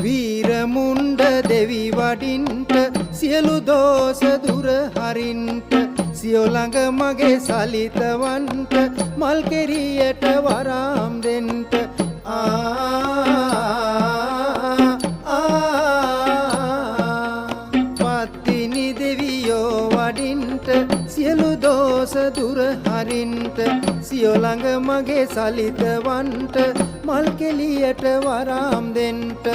වීරමුණ්ඩ දෙවි වඩින්ට සියලු දෝෂ දුර හරින්ට සියෝ ළඟ මගේ සලිතවන්ට මල් කෙරියට වරම් දෙන්ට පත්තිනි දෙවියෝ වඩින්ට සියලු දෝෂ දුර හරින්ට සියෝ ළඟ මගේ සලිතවන්ට මල් කෙලියට වරම් දෙන්ට